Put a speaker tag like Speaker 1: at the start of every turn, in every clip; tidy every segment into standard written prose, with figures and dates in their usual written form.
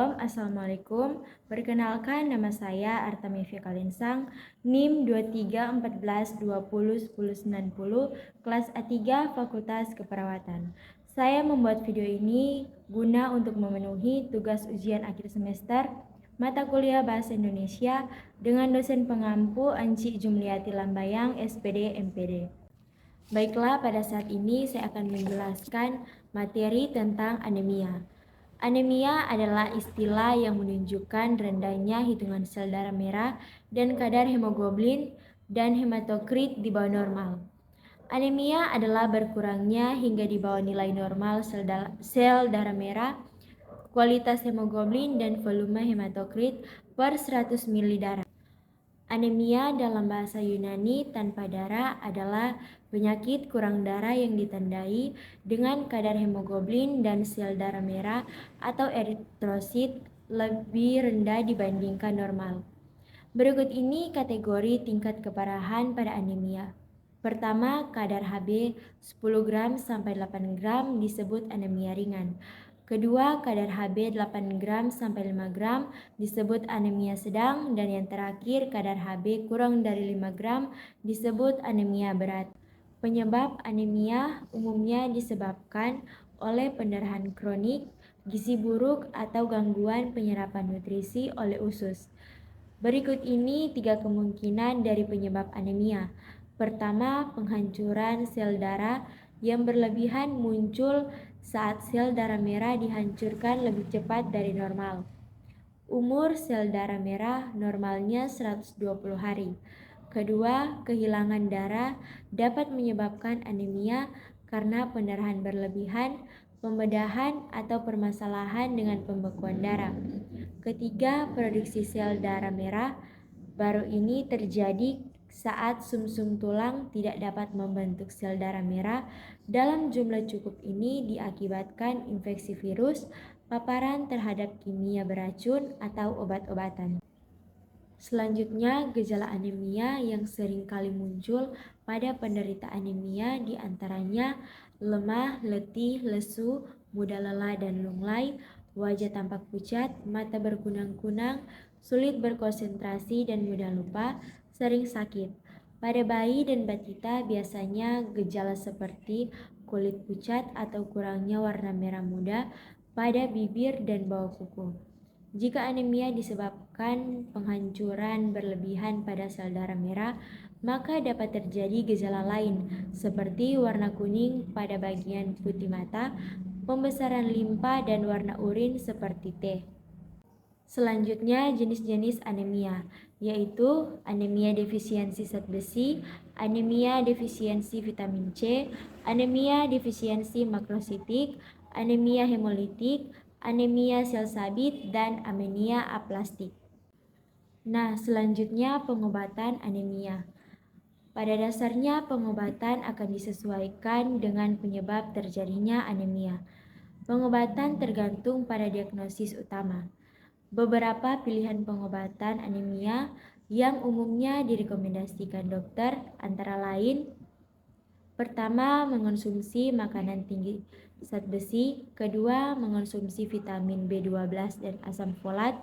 Speaker 1: Shalom, Assalamualaikum. Perkenalkan, nama saya Artami Kalinsang, NIM 2314201090, kelas A3 Fakultas Keperawatan. Saya membuat video ini guna untuk memenuhi tugas ujian akhir semester mata kuliah Bahasa Indonesia dengan dosen pengampu Anci Jumliati Lambayang, SPD MPD. Baiklah, pada saat ini saya akan menjelaskan materi tentang anemia. Anemia adalah istilah yang menunjukkan rendahnya hitungan sel darah merah dan kadar hemoglobin dan hematokrit di bawah normal. Anemia adalah berkurangnya hingga di bawah nilai normal sel darah merah, kualitas hemoglobin dan volume hematokrit per 100 ml darah. Anemia dalam bahasa Yunani tanpa darah adalah penyakit kurang darah yang ditandai dengan kadar hemoglobin dan sel darah merah atau eritrosit lebih rendah dibandingkan normal. Berikut ini kategori tingkat keparahan pada anemia. Pertama, kadar Hb 10 gram sampai 8 gram disebut anemia ringan. Kedua, kadar Hb 8 gram sampai 5 gram disebut anemia sedang, dan yang terakhir kadar Hb kurang dari 5 gram disebut anemia berat. Penyebab anemia umumnya disebabkan oleh pendarahan kronik, gizi buruk, atau gangguan penyerapan nutrisi oleh usus. Berikut ini 3 kemungkinan dari penyebab anemia. Pertama, penghancuran sel darah yang berlebihan muncul saat sel darah merah dihancurkan lebih cepat dari normal. Umur sel darah merah normalnya 120 hari. Kedua, kehilangan darah dapat menyebabkan anemia karena pendarahan berlebihan, pembedahan, atau permasalahan dengan pembekuan darah. Ketiga, produksi sel darah merah baru ini terjadi saat sumsum tulang tidak dapat membentuk sel darah merah dalam jumlah cukup. Ini diakibatkan infeksi virus, paparan terhadap kimia beracun, atau obat-obatan. Selanjutnya, gejala anemia yang sering kali muncul pada penderita anemia diantaranya lemah, letih, lesu, mudah lelah dan lunglai, wajah tampak pucat, mata berkunang-kunang, sulit berkonsentrasi dan mudah lupa, sering sakit. Pada bayi dan batita biasanya gejala seperti kulit pucat atau kurangnya warna merah muda pada bibir dan bawah kuku. Jika anemia disebabkan penghancuran berlebihan pada sel darah merah, maka dapat terjadi gejala lain seperti warna kuning pada bagian putih mata, pembesaran limpa, dan warna urin seperti teh. Selanjutnya, jenis-jenis anemia, yaitu anemia defisiensi zat besi, anemia defisiensi vitamin C, anemia defisiensi makrositik, anemia hemolitik, anemia sel sabit, dan anemia aplastik. Nah, selanjutnya pengobatan anemia. Pada dasarnya, pengobatan akan disesuaikan dengan penyebab terjadinya anemia. Pengobatan tergantung pada diagnosis utama. Beberapa pilihan pengobatan anemia yang umumnya direkomendasikan dokter antara lain: pertama, mengonsumsi makanan tinggi zat besi. Kedua, mengonsumsi vitamin B12 dan asam folat.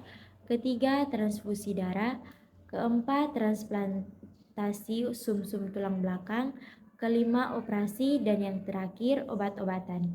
Speaker 1: Ketiga, transfusi darah. Keempat, transplantasi sumsum tulang belakang. Kelima, operasi. Dan yang terakhir, obat-obatan.